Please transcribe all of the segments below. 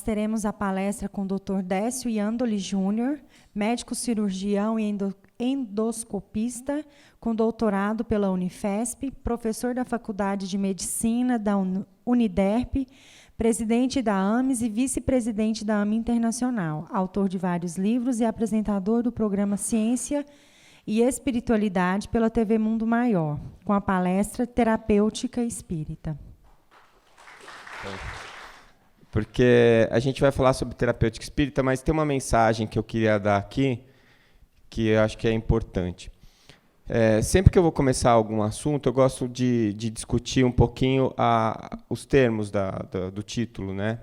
teremos a palestra com o Dr. Décio Iandoli Júnior, médico cirurgião e endoscopista, com doutorado pela Unifesp, professor da Faculdade de Medicina da Uniderp, presidente da AMES e vice-presidente da AME Internacional, autor de vários livros e apresentador do programa Ciência e Espiritualidade pela TV Mundo Maior, com a palestra Terapêutica Espírita. Porque a gente vai falar sobre terapêutica espírita, mas tem uma mensagem que eu queria dar aqui, que eu acho que é importante. Sempre que eu vou começar algum assunto, eu gosto de discutir um pouquinho os termos do título, né?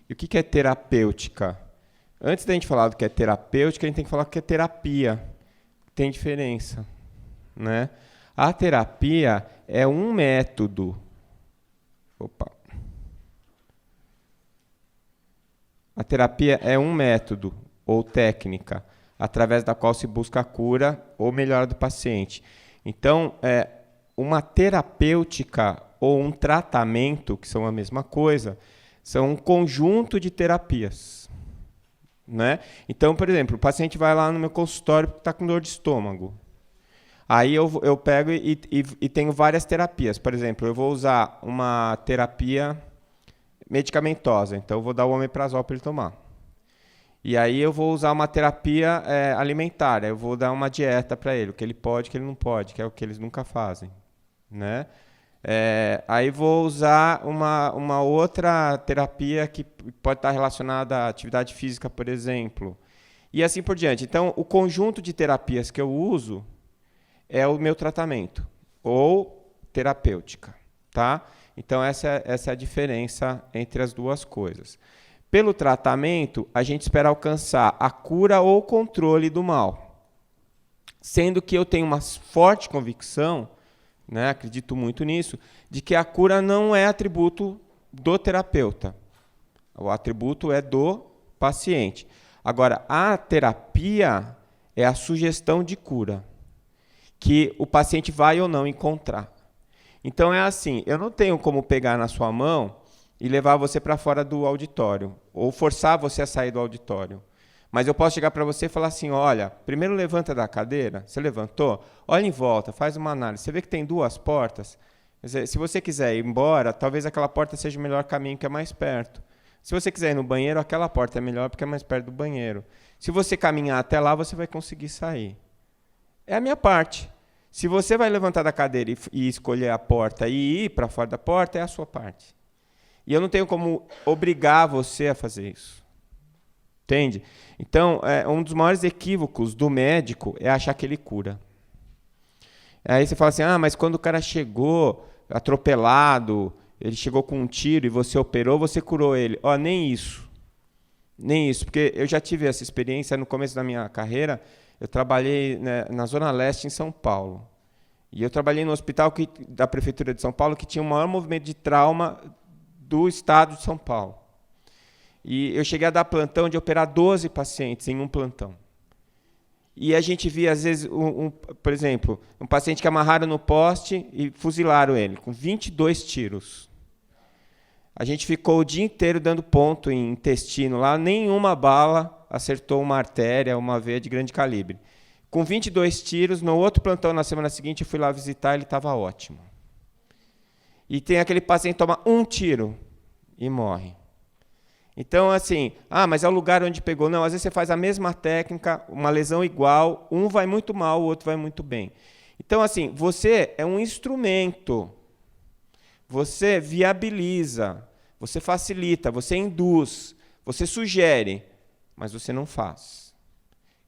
E o que é terapêutica? Antes da gente falar do que é terapêutica, a gente tem que falar do que é terapia. Tem diferença, né? A terapia é um método. A terapia é um método ou técnica através da qual se busca a cura ou melhora do paciente. Então, uma terapêutica ou um tratamento, que são a mesma coisa, são um conjunto de terapias, né? Então, por exemplo, o paciente vai lá no meu consultório porque está com dor de estômago. Aí eu pego e tenho várias terapias. Por exemplo, eu vou usar uma terapia medicamentosa, então eu vou dar o omeprazol para ele tomar. E aí eu vou usar uma terapia alimentar, eu vou dar uma dieta para ele, o que ele pode, o que ele não pode, que é o que eles nunca fazem, né? Aí vou usar uma outra terapia que pode estar relacionada à atividade física, por exemplo, e assim por diante. Então, o conjunto de terapias que eu uso é o meu tratamento, ou terapêutica, tá? Então, essa é a diferença entre as duas coisas. Pelo tratamento, a gente espera alcançar a cura ou o controle do mal. Sendo que eu tenho uma forte convicção, né, acredito muito nisso, de que a cura não é atributo do terapeuta. O atributo é do paciente. Agora, a terapia é a sugestão de cura, que o paciente vai ou não encontrar. Então, é assim, eu não tenho como pegar na sua mão e levar você para fora do auditório, ou forçar você a sair do auditório. Mas eu posso chegar para você e falar assim, olha, primeiro levanta da cadeira, você levantou, olha em volta, faz uma análise, você vê que tem duas portas, se você quiser ir embora, talvez aquela porta seja o melhor caminho, que é mais perto. Se você quiser ir no banheiro, aquela porta é melhor porque é mais perto do banheiro. Se você caminhar até lá, você vai conseguir sair. É a minha parte. Se você vai levantar da cadeira e escolher a porta e ir para fora da porta, é a sua parte. E eu não tenho como obrigar você a fazer isso. Entende? Então, um dos maiores equívocos do médico é achar que ele cura. Aí você fala assim, mas quando o cara chegou atropelado, ele chegou com um tiro e você operou, você curou ele. Nem isso. Nem isso, porque eu já tive essa experiência no começo da minha carreira. Eu trabalhei, né, na Zona Leste, em São Paulo. E eu trabalhei no hospital da Prefeitura de São Paulo, que tinha o maior movimento de trauma do estado de São Paulo. E eu cheguei a dar plantão de operar 12 pacientes em um plantão. E a gente via, às vezes, por exemplo, um paciente que amarraram no poste e fuzilaram ele, com 22 tiros. A gente ficou o dia inteiro dando ponto em intestino lá, nenhuma bala acertou uma artéria, uma veia de grande calibre. Com 22 tiros, no outro plantão, na semana seguinte, eu fui lá visitar, ele estava ótimo. E tem aquele paciente que toma um tiro e morre. Então, assim, mas é o lugar onde pegou. Não, às vezes você faz a mesma técnica, uma lesão igual, um vai muito mal, o outro vai muito bem. Então, assim, você é um instrumento. Você viabiliza, você facilita, você induz, você sugere, mas você não faz.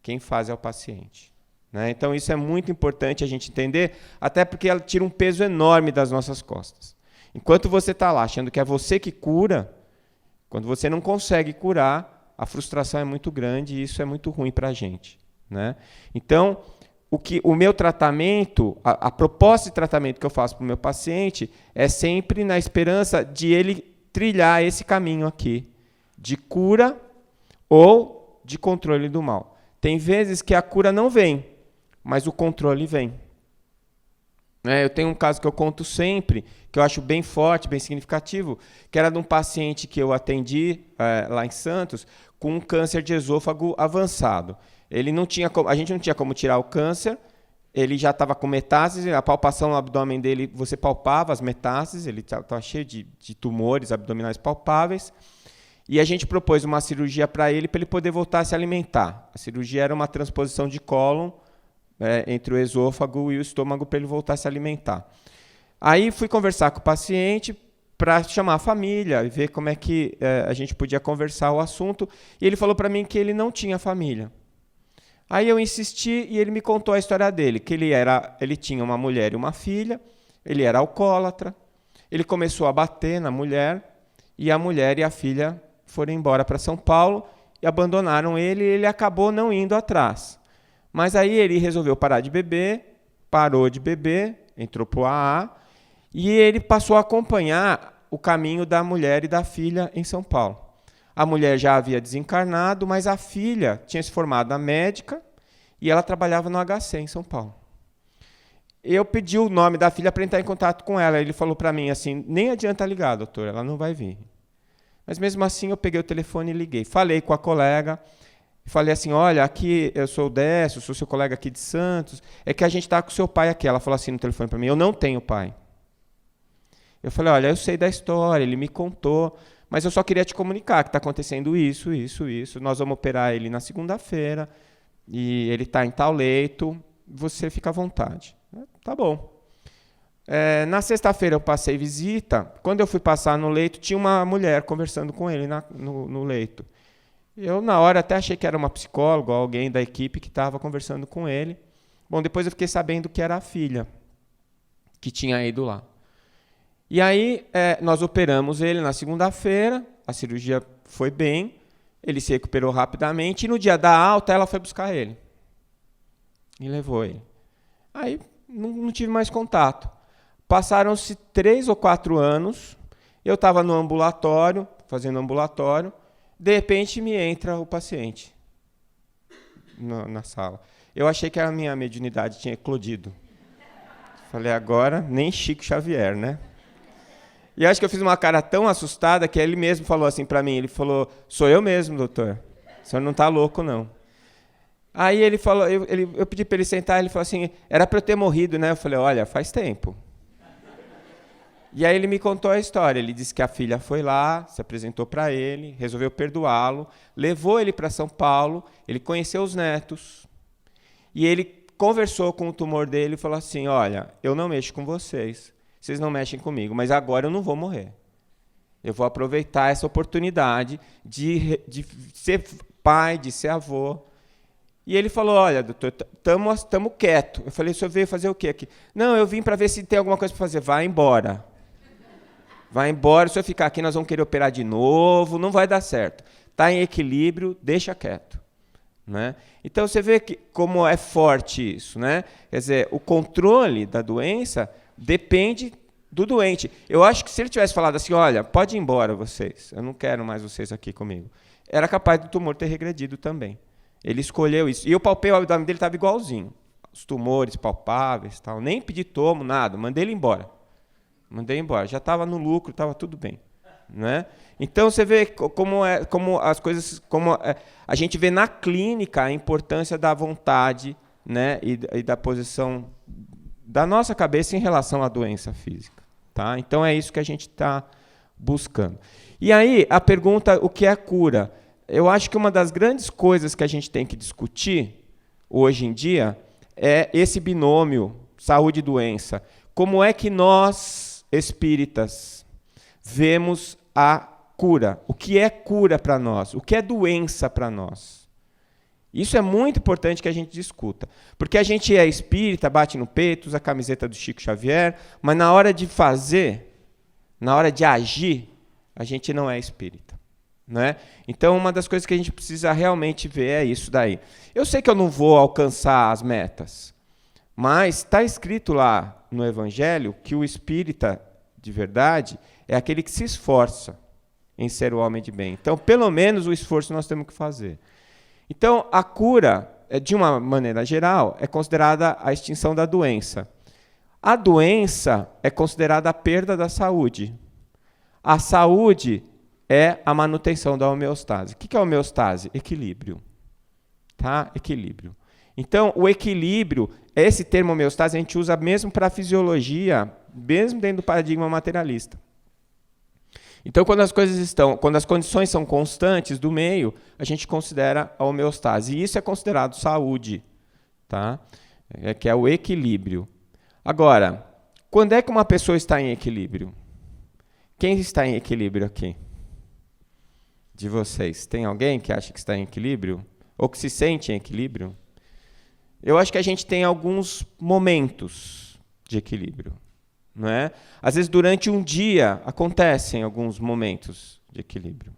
Quem faz é o paciente, né? Então, isso é muito importante a gente entender, até porque ela tira um peso enorme das nossas costas. Enquanto você está lá achando que é você que cura, quando você não consegue curar, a frustração é muito grande e isso é muito ruim para a gente, né? Então, o meu tratamento, a proposta de tratamento que eu faço para o meu paciente é sempre na esperança de ele trilhar esse caminho aqui, de cura ou de controle do mal. Tem vezes que a cura não vem, mas o controle vem. Eu tenho um caso que eu conto sempre, que eu acho bem forte, bem significativo, que era de um paciente que eu atendi lá em Santos com um câncer de esôfago avançado. A gente não tinha como tirar o câncer, ele já estava com metástase, a palpação no abdômen dele, você palpava as metástases, ele estava cheio de tumores abdominais palpáveis, e a gente propôs uma cirurgia para ele poder voltar a se alimentar. A cirurgia era uma transposição de cólon entre o esôfago e o estômago para ele voltar a se alimentar. Aí fui conversar com o paciente para chamar a família e ver como é que a gente podia conversar o assunto, e ele falou para mim que ele não tinha família. Aí eu insisti e ele me contou a história dele, que ele tinha uma mulher e uma filha, ele era alcoólatra, ele começou a bater na mulher, e a mulher e a filha foram embora para São Paulo e abandonaram ele, e ele acabou não indo atrás. Mas aí ele resolveu parar de beber, parou de beber, entrou para o AA, e ele passou a acompanhar o caminho da mulher e da filha em São Paulo. A mulher já havia desencarnado, mas a filha tinha se formado na médica e ela trabalhava no HC em São Paulo. Eu pedi o nome da filha para entrar em contato com ela. Ele falou para mim assim, nem adianta ligar, doutor, ela não vai vir. Mas mesmo assim eu peguei o telefone e liguei. Falei com a colega, falei assim, olha, aqui eu sou o Décio, sou seu colega aqui de Santos, é que a gente está com o seu pai aqui. Ela falou assim no telefone para mim, eu não tenho pai. Eu falei, olha, eu sei da história, ele me contou, mas eu só queria te comunicar que está acontecendo isso, nós vamos operar ele na segunda-feira, e ele está em tal leito, você fica à vontade. Tá bom. Na sexta-feira eu passei visita, quando eu fui passar no leito, tinha uma mulher conversando com ele no leito. Eu, na hora, até achei que era uma psicóloga, alguém da equipe que estava conversando com ele. Bom, depois eu fiquei sabendo que era a filha que tinha ido lá. E aí nós operamos ele na segunda-feira, a cirurgia foi bem, ele se recuperou rapidamente, e no dia da alta ela foi buscar ele. E levou ele. Aí não tive mais contato. Passaram-se 3 ou 4 anos, eu estava no ambulatório, fazendo ambulatório, de repente me entra o paciente na sala. Eu achei que a minha mediunidade tinha eclodido. Falei, agora nem Chico Xavier, né? E acho que eu fiz uma cara tão assustada que ele mesmo falou assim para mim, ele falou, sou eu mesmo, doutor, o senhor não está louco, não. Aí ele falou, eu pedi para ele sentar, ele falou assim, era para eu ter morrido, né? Eu falei, olha, faz tempo. E aí ele me contou a história, ele disse que a filha foi lá, se apresentou para ele, resolveu perdoá-lo, levou ele para São Paulo, ele conheceu os netos, e ele conversou com o tumor dele e falou assim, olha, eu não mexo com vocês não mexem comigo, mas agora eu não vou morrer. Eu vou aproveitar essa oportunidade de ser pai, de ser avô. E ele falou, olha, doutor, estamos quietos. Eu falei, o senhor veio fazer o quê aqui? Não, eu vim para ver se tem alguma coisa para fazer. Vai embora. Vai embora, se eu ficar aqui nós vamos querer operar de novo, não vai dar certo. Está em equilíbrio, deixa quieto. Né? Então você vê como é forte isso. Né? Quer dizer, o controle da doença depende do doente. Eu acho que se ele tivesse falado assim, olha, pode ir embora vocês, eu não quero mais vocês aqui comigo, era capaz do tumor ter regredido também. Ele escolheu isso. E eu palpei o abdômen dele, estava igualzinho. Os tumores palpáveis, tal. Nem pedi tomo, nada, mandei ele embora. Já estava no lucro, estava tudo bem. Né? Então você vê como as coisas, a gente vê na clínica a importância da vontade, né, e da posição da nossa cabeça em relação à doença física. Tá? Então é isso que a gente está buscando. E aí a pergunta, o que é cura? Eu acho que uma das grandes coisas que a gente tem que discutir hoje em dia é esse binômio saúde e doença. Como é que nós, espíritas, vemos a cura? O que é cura para nós? O que é doença para nós? Isso é muito importante que a gente discuta. Porque a gente é espírita, bate no peito, usa a camiseta do Chico Xavier, mas na hora de fazer, na hora de agir, a gente não é espírita. Né? Então, uma das coisas que a gente precisa realmente ver é isso daí. Eu sei que eu não vou alcançar as metas, mas está escrito lá no Evangelho que o espírita de verdade é aquele que se esforça em ser o homem de bem. Então, pelo menos o esforço nós temos que fazer. Então, a cura, de uma maneira geral, é considerada a extinção da doença. A doença é considerada a perda da saúde. A saúde é a manutenção da homeostase. O que é homeostase? Equilíbrio. Tá? Equilíbrio. Então, o equilíbrio, esse termo homeostase, a gente usa mesmo para a fisiologia, mesmo dentro do paradigma materialista. Então, quando as condições são constantes do meio, a gente considera a homeostase. E isso é considerado saúde, tá? Que é o equilíbrio. Agora, quando é que uma pessoa está em equilíbrio? Quem está em equilíbrio aqui? De vocês. Tem alguém que acha que está em equilíbrio? Ou que se sente em equilíbrio? Eu acho que a gente tem alguns momentos de equilíbrio. Não é? Às vezes, durante um dia, acontecem alguns momentos de equilíbrio.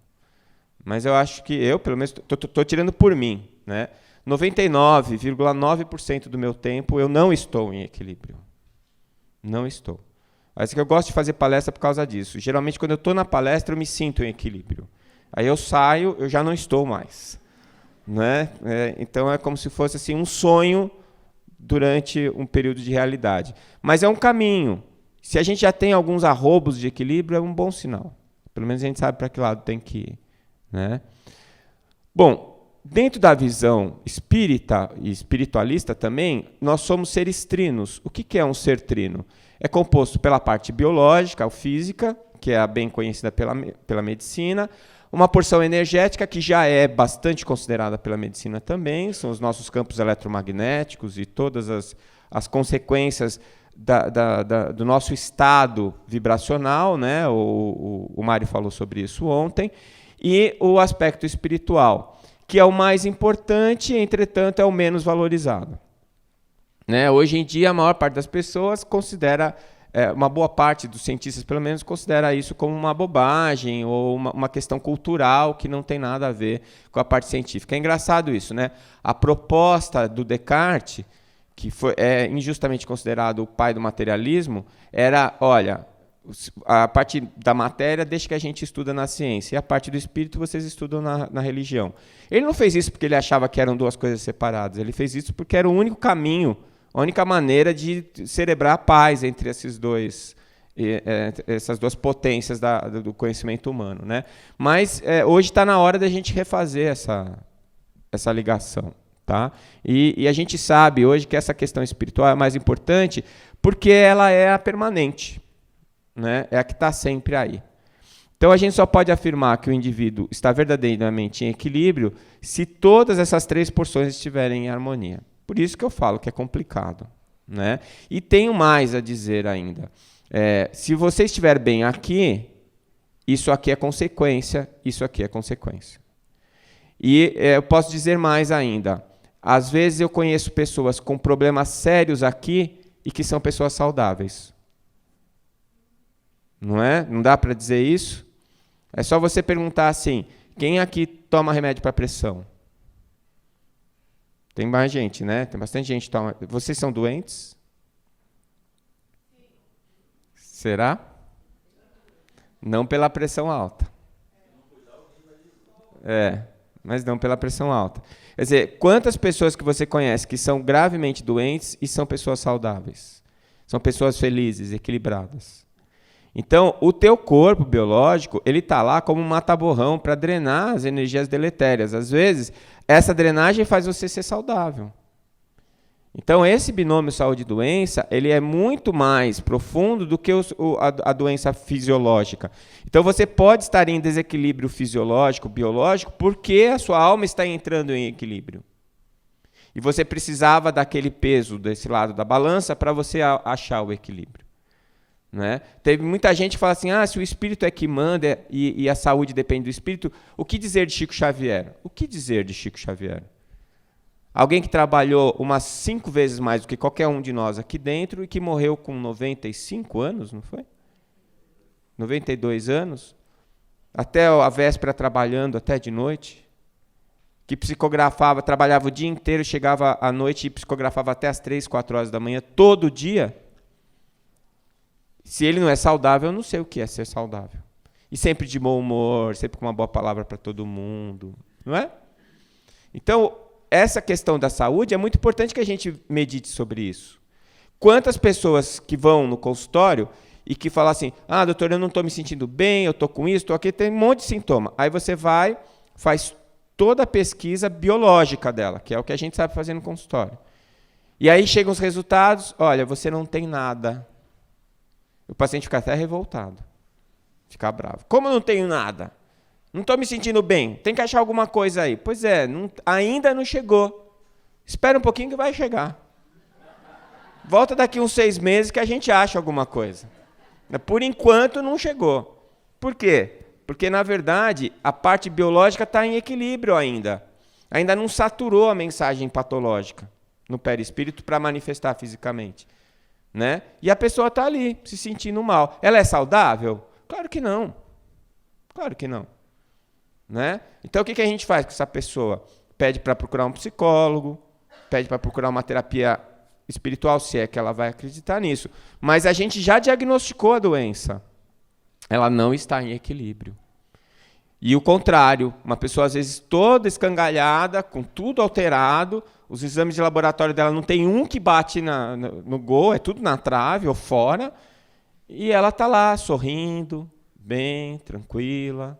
Mas eu acho que eu, pelo menos, estou tirando por mim. Né? 99,9% do meu tempo eu não estou em equilíbrio. Não estou. Mas eu gosto de fazer palestra por causa disso. Geralmente, quando eu estou na palestra, eu me sinto em equilíbrio. Aí eu saio, eu já não estou mais. Né? Então, é como se fosse assim, um sonho durante um período de realidade. Mas é um caminho. Se a gente já tem alguns arrobos de equilíbrio, é um bom sinal. Pelo menos a gente sabe para que lado tem que ir. Né? Bom, dentro da visão espírita e espiritualista também, nós somos seres trinos. O que é um ser trino? É composto pela parte biológica, ou física, que é a bem conhecida pela medicina, uma porção energética, que já é bastante considerada pela medicina também, são os nossos campos eletromagnéticos e todas as consequências do nosso estado vibracional, né? O Mário falou sobre isso ontem, e o aspecto espiritual, que é o mais importante, entretanto, é o menos valorizado. Né? Hoje em dia, a maior parte das pessoas considera, uma boa parte dos cientistas, pelo menos, considera isso como uma bobagem ou uma questão cultural que não tem nada a ver com a parte científica. É engraçado isso, né? A proposta do Descartes, que é injustamente considerado o pai do materialismo, era, olha, a parte da matéria deixa que a gente estuda na ciência, e a parte do espírito vocês estudam na religião. Ele não fez isso porque ele achava que eram duas coisas separadas, ele fez isso porque era o único caminho, a única maneira de celebrar a paz entre essas duas potências do conhecimento humano. Né? Mas hoje está na hora da gente refazer essa ligação. Tá? E a gente sabe hoje que essa questão espiritual é mais importante porque ela é a permanente, né? É a que está sempre aí. Então a gente só pode afirmar que o indivíduo está verdadeiramente em equilíbrio se todas essas três porções estiverem em harmonia. Por isso que eu falo que é complicado. Né? E tenho mais a dizer ainda. Se você estiver bem aqui, isso aqui é consequência, isso aqui é consequência. E eu posso dizer mais ainda. Às vezes eu conheço pessoas com problemas sérios aqui e que são pessoas saudáveis. Não é? Não dá para dizer isso? É só você perguntar assim, quem aqui toma remédio para pressão? Tem mais gente, né? Tem bastante gente que toma. Vocês são doentes? Será? Não pela pressão alta. Mas não pela pressão alta. Quer dizer, quantas pessoas que você conhece que são gravemente doentes e são pessoas saudáveis? São pessoas felizes, equilibradas. Então, o teu corpo biológico, ele está lá como um mata-borrão para drenar as energias deletérias. Às vezes, essa drenagem faz você ser saudável. Então, esse binômio saúde e doença, ele é muito mais profundo do que a doença fisiológica. Então, você pode estar em desequilíbrio fisiológico, biológico, porque a sua alma está entrando em equilíbrio. E você precisava daquele peso desse lado da balança para você achar o equilíbrio. Né? Teve muita gente que fala assim, se o espírito é que manda e a saúde depende do espírito, o que dizer de Chico Xavier? O que dizer de Chico Xavier? Alguém que trabalhou umas 5 vezes mais do que qualquer um de nós aqui dentro e que morreu com 95 anos, não foi? 92 anos, até a véspera trabalhando, até de noite, que psicografava, trabalhava o dia inteiro, chegava à noite e psicografava até as 3, 4 horas da manhã, todo dia. Se ele não é saudável, eu não sei o que é ser saudável. E sempre de bom humor, sempre com uma boa palavra para todo mundo, não é? Então, essa questão da saúde, é muito importante que a gente medite sobre isso. Quantas pessoas que vão no consultório e que falam assim, doutor, eu não estou me sentindo bem, eu estou com isso, estou aqui, tem um monte de sintoma. Aí você vai, faz toda a pesquisa biológica dela, que é o que a gente sabe fazer no consultório. E aí chegam os resultados, olha, você não tem nada. O paciente fica até revoltado, fica bravo. Como eu não tenho nada? Não estou me sentindo bem, tem que achar alguma coisa aí. Pois é, ainda não chegou. Espera um pouquinho que vai chegar. Volta daqui uns 6 meses que a gente acha alguma coisa. Por enquanto, não chegou. Por quê? Porque, na verdade, a parte biológica está em equilíbrio ainda. Ainda não saturou a mensagem patológica no perispírito para manifestar fisicamente. Né? E a pessoa está ali, se sentindo mal. Ela é saudável? Claro que não. Claro que não. Né? Então, o que a gente faz com essa pessoa? Pede para procurar um psicólogo, pede para procurar uma terapia espiritual, se é que ela vai acreditar nisso. Mas a gente já diagnosticou a doença. Ela não está em equilíbrio. E o contrário, uma pessoa às vezes toda escangalhada, com tudo alterado, os exames de laboratório dela não tem um que bate no gol, é tudo na trave ou fora, e ela está lá sorrindo, bem, tranquila,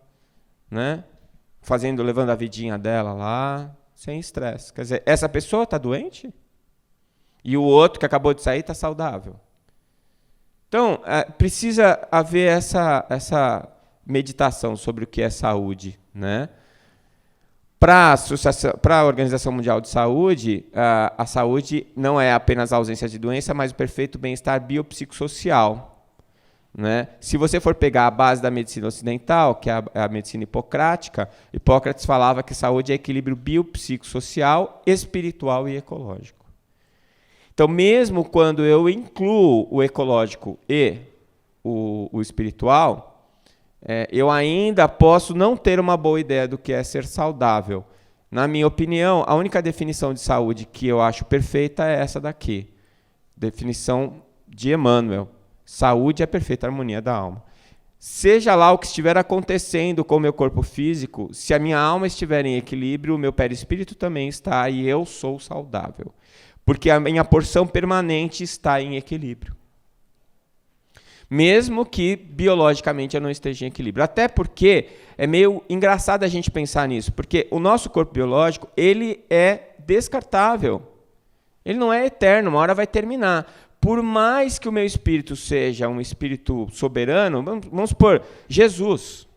né? Levando a vidinha dela lá, sem estresse. Quer dizer, essa pessoa está doente? E o outro que acabou de sair está saudável. Então, precisa haver essa meditação sobre o que é saúde. Né? Para a Organização Mundial de Saúde, a saúde não é apenas a ausência de doença, mas o perfeito bem-estar biopsicossocial. Né? Se você for pegar a base da medicina ocidental, que é a medicina hipocrática, Hipócrates falava que saúde é equilíbrio biopsicossocial, espiritual e ecológico. Então, mesmo quando eu incluo o ecológico e o espiritual, eu ainda posso não ter uma boa ideia do que é ser saudável. Na minha opinião, a única definição de saúde que eu acho perfeita é essa daqui. Definição de Emmanuel. Saúde é a perfeita harmonia da alma. Seja lá o que estiver acontecendo com o meu corpo físico, se a minha alma estiver em equilíbrio, o meu perispírito também está e eu sou saudável. Porque a minha porção permanente está em equilíbrio. Mesmo que biologicamente eu não esteja em equilíbrio. Até porque é meio engraçado a gente pensar nisso, porque o nosso corpo biológico, ele é descartável. Ele não é eterno, uma hora vai terminar. Por mais que o meu espírito seja um espírito soberano, vamos supor, Jesus.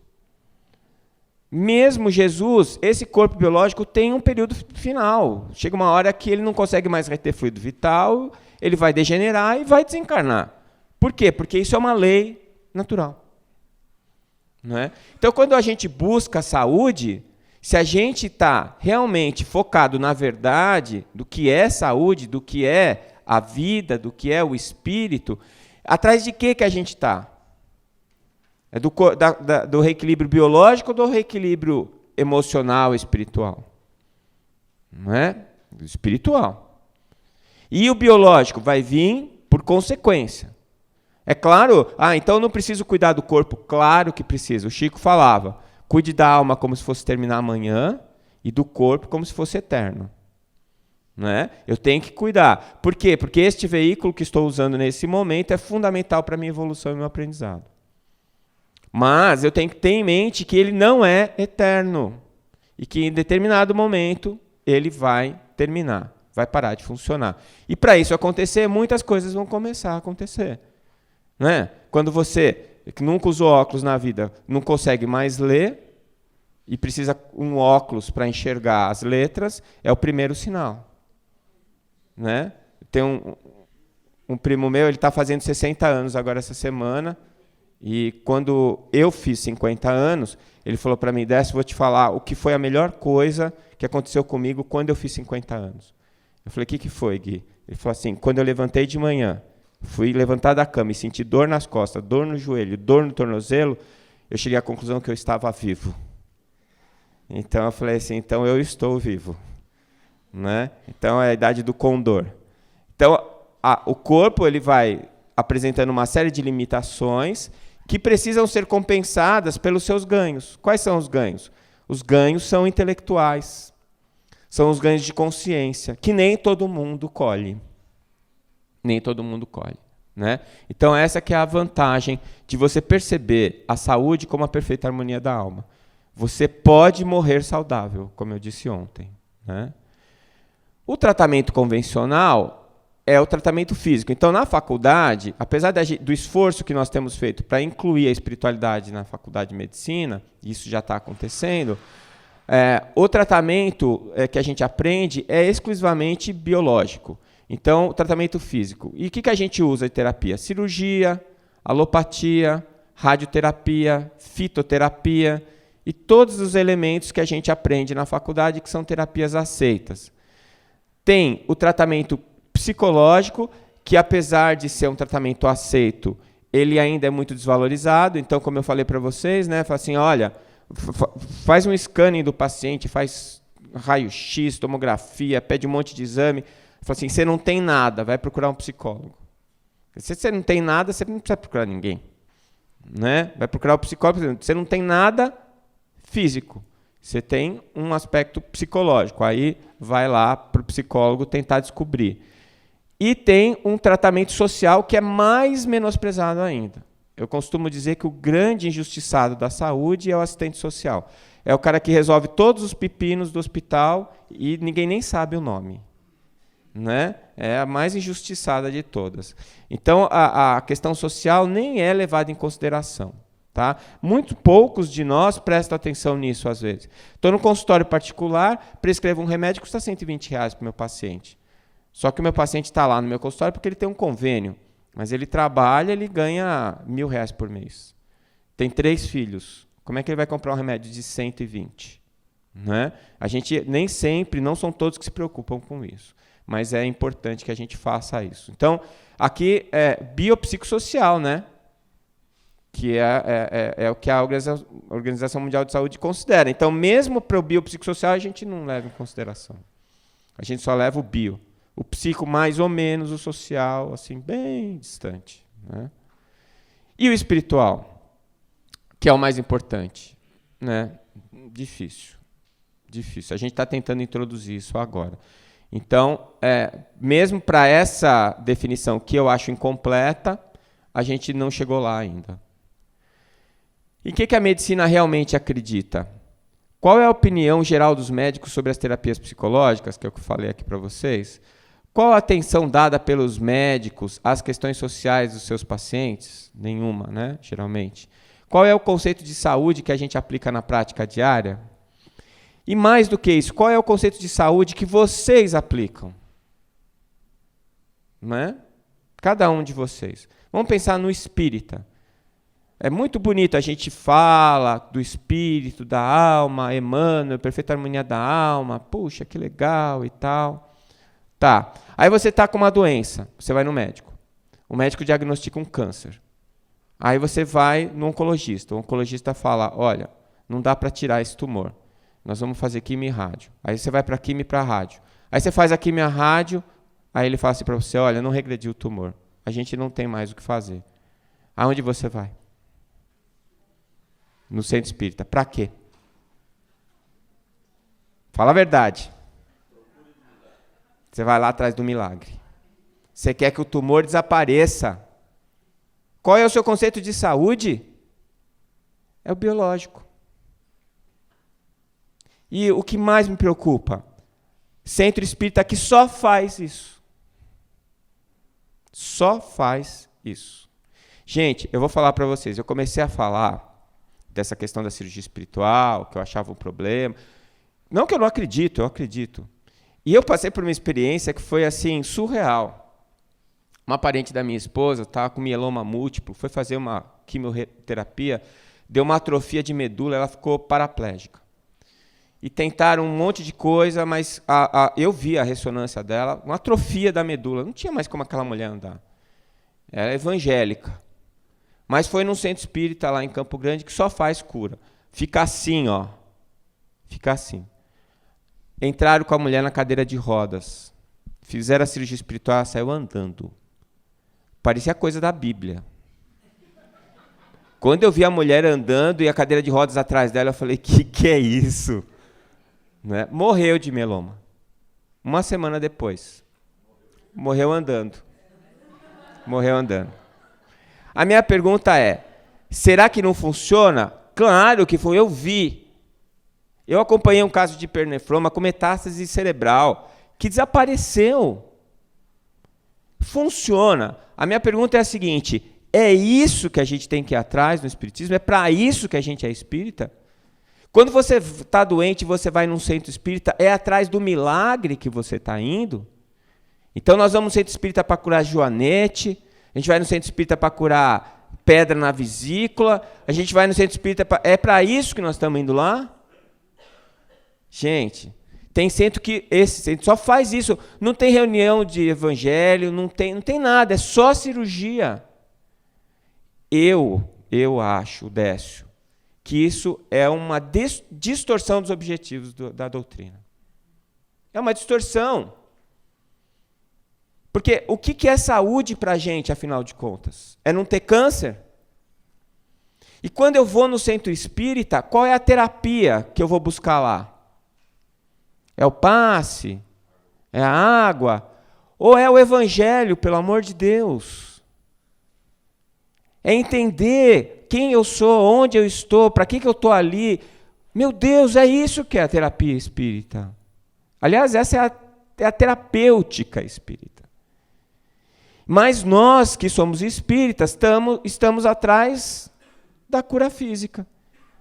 Mesmo Jesus, esse corpo biológico tem um período final. Chega uma hora que ele não consegue mais reter fluido vital, ele vai degenerar e vai desencarnar. Por quê? Porque isso é uma lei natural. Não é? Então, quando a gente busca a saúde, se a gente está realmente focado na verdade do que é saúde, do que é a vida, do que é o espírito, atrás de que a gente está? É do reequilíbrio biológico ou do reequilíbrio emocional e espiritual? Não é? Do espiritual. E o biológico vai vir por consequência. É claro, então não preciso cuidar do corpo? Claro que preciso. O Chico falava, cuide da alma como se fosse terminar amanhã e do corpo como se fosse eterno. Não é? Eu tenho que cuidar. Por quê? Porque este veículo que estou usando nesse momento é fundamental para a minha evolução e meu aprendizado. Mas eu tenho que ter em mente que ele não é eterno e que em determinado momento ele vai terminar, vai parar de funcionar. E para isso acontecer, muitas coisas vão começar a acontecer. Não é? Quando você, que nunca usou óculos na vida, não consegue mais ler e precisa um óculos para enxergar as letras, é o primeiro sinal. Né? Tem um primo meu, ele está fazendo 60 anos agora essa semana. E quando eu fiz 50 anos, ele falou para mim, Décio, vou te falar o que foi a melhor coisa que aconteceu comigo quando eu fiz 50 anos. Eu falei, o que foi, Gui? Ele falou assim, quando eu levantei de manhã, fui levantar da cama e senti dor nas costas, dor no joelho, dor no tornozelo, eu cheguei à conclusão que eu estava vivo. Então eu falei assim, então eu estou vivo. Né? Então é a idade do condor. Então o corpo ele vai apresentando uma série de limitações que precisam ser compensadas pelos seus ganhos. Quais são os ganhos? Os ganhos são intelectuais. São os ganhos de consciência, que nem todo mundo colhe. nem todo mundo colhe. Né? Então, essa que é a vantagem de você perceber a saúde como a perfeita harmonia da alma. Você pode morrer saudável, como eu disse ontem. Né? O tratamento convencional é o tratamento físico. Então, na faculdade, apesar do esforço que nós temos feito para incluir a espiritualidade na faculdade de medicina, isso já está acontecendo, o tratamento que a gente aprende é exclusivamente biológico. Então, o tratamento físico. E o que a gente usa de terapia? Cirurgia, alopatia, radioterapia, fitoterapia e todos os elementos que a gente aprende na faculdade que são terapias aceitas. Tem o tratamento psicológico, que apesar de ser um tratamento aceito, ele ainda é muito desvalorizado. Então, como eu falei para vocês, né, fala assim, olha, faz um scanning do paciente, faz raio-x, tomografia, pede um monte de exame. Fala assim, você não tem nada, vai procurar um psicólogo. Se você não tem nada, você não precisa procurar ninguém. Né? Vai procurar o psicólogo, você não tem nada físico, você tem um aspecto psicológico. Aí vai lá para o psicólogo tentar descobrir. E tem um tratamento social que é mais menosprezado ainda. Eu costumo dizer que o grande injustiçado da saúde é o assistente social. É o cara que resolve todos os pepinos do hospital e ninguém nem sabe o nome. Né? É a mais injustiçada de todas. Então, a questão social nem é levada em consideração. Tá? Muito poucos de nós prestam atenção nisso, às vezes. Estou no consultório particular, prescrevo um remédio que custa R$120 para o meu paciente. Só que o meu paciente está lá no meu consultório porque ele tem um convênio. Mas ele trabalha, ele ganha R$1.000 por mês. Tem 3 filhos. Como é que ele vai comprar um remédio de 120? Né? A gente nem sempre, não são todos que se preocupam com isso. Mas é importante que a gente faça isso. Então, aqui é biopsicossocial, né? Que é o que a Organização Mundial de Saúde considera. Então, mesmo para o biopsicossocial, a gente não leva em consideração. A gente só leva o bio. O psico, mais ou menos, o social, assim, bem distante. Né? E o espiritual, que é o mais importante? Né? Difícil. A gente está tentando introduzir isso agora. Então, mesmo para essa definição que eu acho incompleta, a gente não chegou lá ainda. E o que a medicina realmente acredita? Qual é a opinião geral dos médicos sobre as terapias psicológicas, que é o que eu falei aqui para vocês? Qual a atenção dada pelos médicos às questões sociais dos seus pacientes? Nenhuma, né? Geralmente. Qual é o conceito de saúde que a gente aplica na prática diária? E mais do que isso, qual é o conceito de saúde que vocês aplicam? Não é? Cada um de vocês. Vamos pensar no espírita. É muito bonito, a gente fala do espírito, da alma, Emmanuel, perfeita harmonia da alma, puxa, que legal e tal. Tá, aí você está com uma doença, você vai no médico. O médico diagnostica um câncer. Aí você vai no oncologista. O oncologista fala, olha, não dá para tirar esse tumor. Nós vamos fazer quimio e rádio. Aí você vai para quimio e para rádio. Aí você faz a quimio e a rádio, aí ele fala assim para você, olha, não regrediu o tumor. A gente não tem mais o que fazer. Aonde você vai? No centro espírita. Para quê? Fala a verdade. Você vai lá atrás do milagre. Você quer que o tumor desapareça. Qual é o seu conceito de saúde? É o biológico. E o que mais me preocupa? Centro espírita que só faz isso. Só faz isso. Gente, eu vou falar para vocês. Eu comecei a falar dessa questão da cirurgia espiritual, que eu achava um problema. Não que eu não acredito, eu acredito. E eu passei por uma experiência que foi assim, surreal. Uma parente da minha esposa estava com mieloma múltiplo, foi fazer uma quimioterapia, deu uma atrofia de medula, ela ficou paraplégica. E tentaram um monte de coisa, mas eu vi a ressonância dela, uma atrofia da medula. Não tinha mais como aquela mulher andar. Ela é evangélica. Mas foi num centro espírita lá em Campo Grande que só faz cura. Fica assim, ó. Fica assim. Entraram com a mulher na cadeira de rodas. Fizeram a cirurgia espiritual, ela saiu andando. Parecia coisa da Bíblia. Quando eu vi a mulher andando e a cadeira de rodas atrás dela, eu falei, que é isso? Né? Morreu de mieloma. Uma semana depois. Morreu andando. Morreu andando. A minha pergunta é, será que não funciona? Claro que foi, eu vi. Eu acompanhei um caso de hipernefroma com metástase cerebral, que desapareceu. Funciona. A minha pergunta é a seguinte, é isso que a gente tem que ir atrás no espiritismo? É para isso que a gente é espírita? Quando você está doente e você vai num centro espírita, é atrás do milagre que você está indo? Então nós vamos no centro espírita para curar joanete, a gente vai no centro espírita para curar pedra na vesícula, a gente vai no centro espírita para... É para isso que nós estamos indo lá? Gente, tem centro que esse centro só faz isso, não tem reunião de evangelho, não tem nada, é só cirurgia. Eu acho, Décio, que isso é uma distorção dos objetivos da doutrina. É uma distorção. Porque o que é saúde para a gente, afinal de contas? É não ter câncer? E quando eu vou no centro espírita, qual é a terapia que eu vou buscar lá? É o passe? É a água? Ou é o evangelho, pelo amor de Deus? É entender quem eu sou, onde eu estou, para que eu estou ali. Meu Deus, é isso que é a terapia espírita. Aliás, essa é a terapêutica espírita. Mas nós, que somos espíritas, estamos atrás da cura física.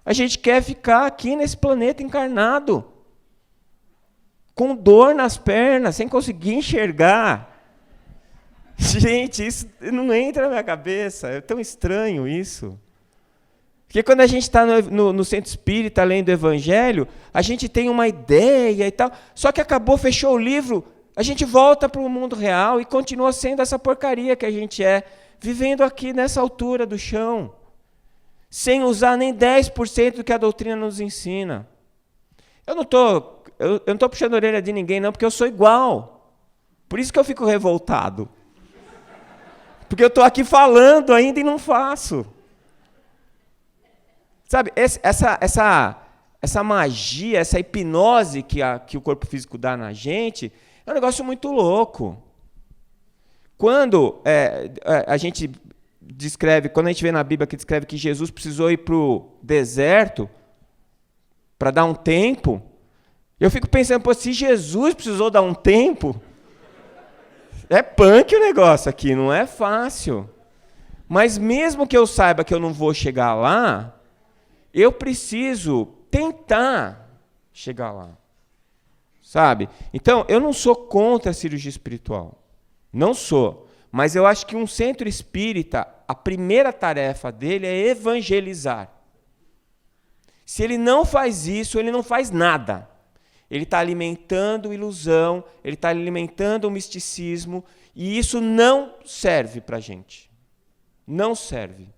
A gente quer ficar aqui nesse planeta encarnado, com dor nas pernas, sem conseguir enxergar. Gente, isso não entra na minha cabeça, é tão estranho isso. Porque quando a gente está no centro espírita, lendo o Evangelho, a gente tem uma ideia e tal, só que acabou, fechou o livro, a gente volta para o mundo real e continua sendo essa porcaria que a gente é, vivendo aqui nessa altura do chão, sem usar nem 10% do que a doutrina nos ensina. Eu não estou puxando a orelha de ninguém, não, porque eu sou igual. Por isso que eu fico revoltado. Porque eu estou aqui falando ainda e não faço. Sabe, essa magia, essa hipnose que o corpo físico dá na gente, é um negócio muito louco. Quando a gente descreve, quando a gente vê na Bíblia que descreve que Jesus precisou ir para o deserto para dar um tempo, eu fico pensando, pô, se Jesus precisou dar um tempo, é punk o negócio aqui, não é fácil. Mas mesmo que eu saiba que eu não vou chegar lá, eu preciso tentar chegar lá. Sabe? Então, eu não sou contra a cirurgia espiritual. Não sou. Mas eu acho que um centro espírita, a primeira tarefa dele é evangelizar. Se ele não faz isso, ele não faz nada. Ele está alimentando ilusão, ele está alimentando o misticismo, e isso não serve para a gente. Não serve.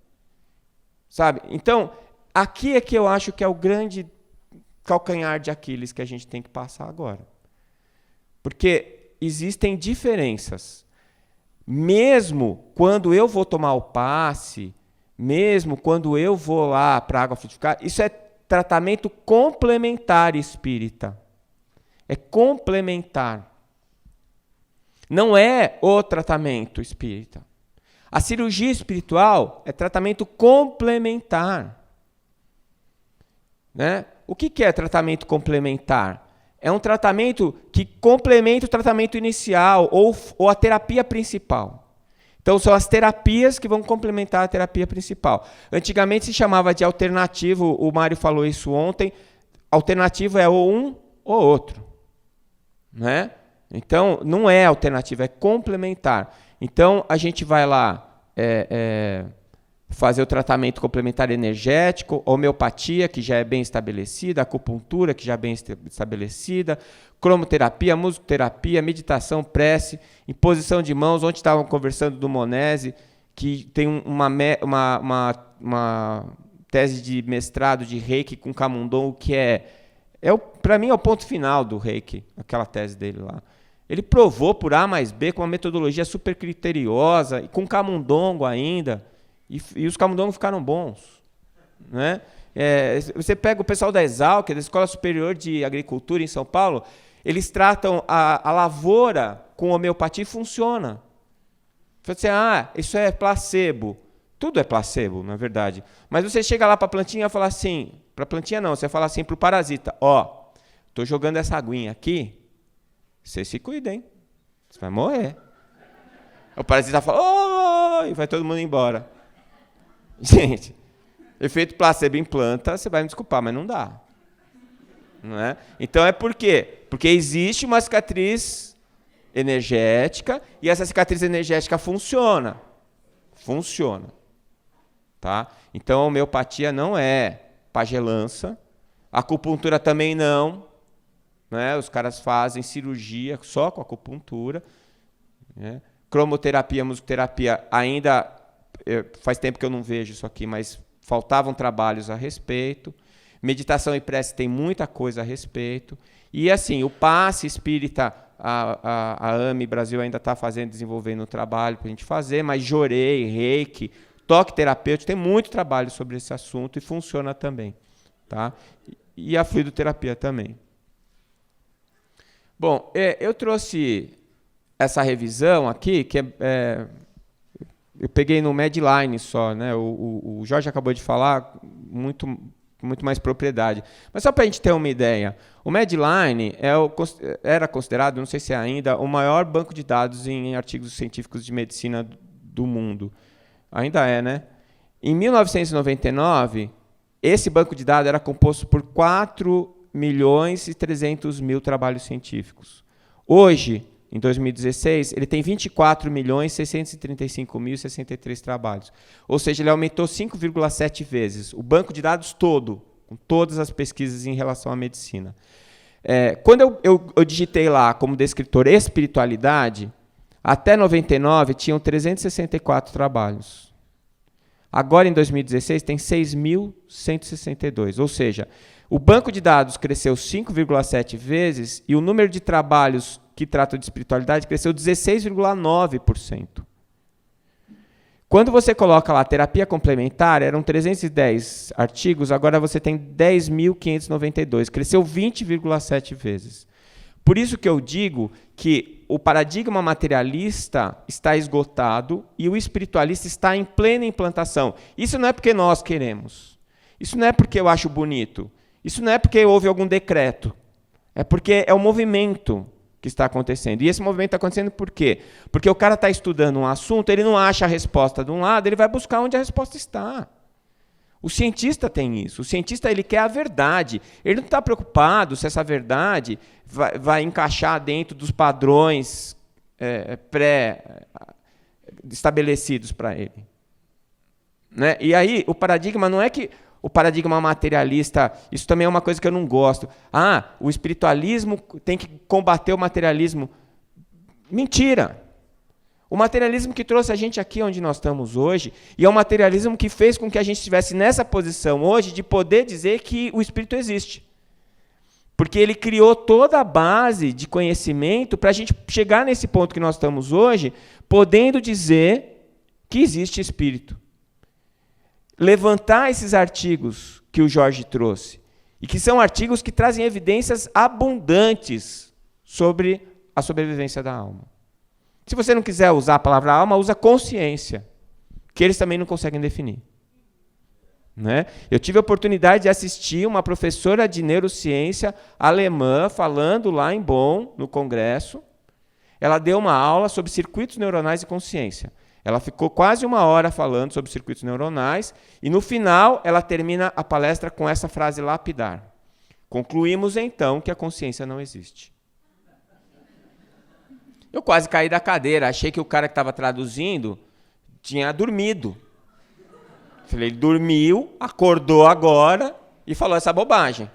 Sabe? Então, aqui é que eu acho que é o grande calcanhar de Aquiles que a gente tem que passar agora. Porque existem diferenças. Mesmo quando eu vou tomar o passe, mesmo quando eu vou lá para a água frutificada, isso é tratamento complementar espírita. É complementar. Não é o tratamento espírita. A cirurgia espiritual é tratamento complementar. Né? O que é tratamento complementar? É um tratamento que complementa o tratamento inicial ou a terapia principal. Então, são as terapias que vão complementar a terapia principal. Antigamente se chamava de alternativo, o Mário falou isso ontem, alternativo é ou um ou outro. Né? Então, não é alternativo, é complementar. Então, a gente vai lá fazer o tratamento complementar energético, homeopatia, que já é bem estabelecida, acupuntura, que já é bem estabelecida, cromoterapia, musicoterapia, meditação, prece, imposição de mãos. Ontem estavam conversando do Monese, que tem uma tese de mestrado de Reiki com Camundongo, que para mim é o ponto final do Reiki, aquela tese dele lá. Ele provou por A mais B com uma metodologia super criteriosa, e com Camundongo ainda, e os camundongos ficaram bons. Né? Você pega o pessoal da Exalc, da Escola Superior de Agricultura em São Paulo, eles tratam a lavoura com homeopatia e funciona. Você fala assim, isso é placebo. Tudo é placebo, na verdade. Mas você chega lá para a plantinha e fala assim, para a plantinha não, você fala assim para o parasita, estou jogando essa aguinha aqui, você se cuida, hein? Você vai morrer. O parasita fala, e vai todo mundo embora. Gente, efeito placebo em planta, você vai me desculpar, mas não dá. Não é? Então é por quê? Porque existe uma cicatriz energética e essa cicatriz energética funciona. Funciona. Tá? Então a homeopatia não é pagelança, a acupuntura também não. Né? Os caras fazem cirurgia só com acupuntura. Né? Cromoterapia, musicoterapia, ainda faz tempo que eu não vejo isso aqui, mas faltavam trabalhos a respeito. Meditação e prece tem muita coisa a respeito. E assim, o passe espírita, a AME Brasil ainda está desenvolvendo um trabalho para a gente fazer, mas Jorei, Reiki, toque terapêutico, tem muito trabalho sobre esse assunto e funciona também. Tá? E a fluidoterapia também. Bom, eu trouxe essa revisão aqui, que eu peguei no Medline só, né? O Jorge acabou de falar, muito mais propriedade. Mas só para a gente ter uma ideia, o Medline era considerado, não sei se é ainda, o maior banco de dados em artigos científicos de medicina do mundo. Ainda é, né? Em 1999, esse banco de dados era composto por 4.300.000 trabalhos científicos. Hoje, em 2016, ele tem 24.635.063 trabalhos. Ou seja, ele aumentou 5,7 vezes. O banco de dados todo, com todas as pesquisas em relação à medicina. Quando eu digitei lá como descritor espiritualidade, até 99 tinham 364 trabalhos. Agora, em 2016, tem 6.162. Ou seja, o banco de dados cresceu 5,7 vezes e o número de trabalhos que tratam de espiritualidade cresceu 16,9%. Quando você coloca lá terapia complementar, eram 310 artigos, agora você tem 10.592, cresceu 20,7 vezes. Por isso que eu digo que o paradigma materialista está esgotado e o espiritualista está em plena implantação. Isso não é porque nós queremos. Isso não é porque eu acho bonito. Isso não é porque houve algum decreto. É porque é o movimento que está acontecendo. E esse movimento está acontecendo por quê? Porque o cara está estudando um assunto, ele não acha a resposta de um lado, ele vai buscar onde a resposta está. O cientista tem isso. O cientista ele quer a verdade. Ele não está preocupado se essa verdade vai encaixar dentro dos padrões pré-estabelecidos para ele. Né? E aí, o paradigma não é que o paradigma materialista, isso também é uma coisa que eu não gosto. O espiritualismo tem que combater o materialismo. Mentira! O materialismo que trouxe a gente aqui onde nós estamos hoje, e é o materialismo que fez com que a gente estivesse nessa posição hoje de poder dizer que o espírito existe. Porque ele criou toda a base de conhecimento para a gente chegar nesse ponto que nós estamos hoje, podendo dizer que existe espírito. Levantar esses artigos que o Jorge trouxe, e que são artigos que trazem evidências abundantes sobre a sobrevivência da alma. Se você não quiser usar a palavra alma, usa consciência, que eles também não conseguem definir. Né? Eu tive a oportunidade de assistir uma professora de neurociência alemã falando lá em Bonn, no congresso. Ela deu uma aula sobre circuitos neuronais e consciência. Ela ficou quase 1 hora falando sobre circuitos neuronais e, no final, ela termina a palestra com essa frase lapidar. Concluímos, então, que a consciência não existe. Eu quase caí da cadeira. Achei que o cara que estava traduzindo tinha dormido. Falei, ele dormiu, acordou agora e falou essa bobagem.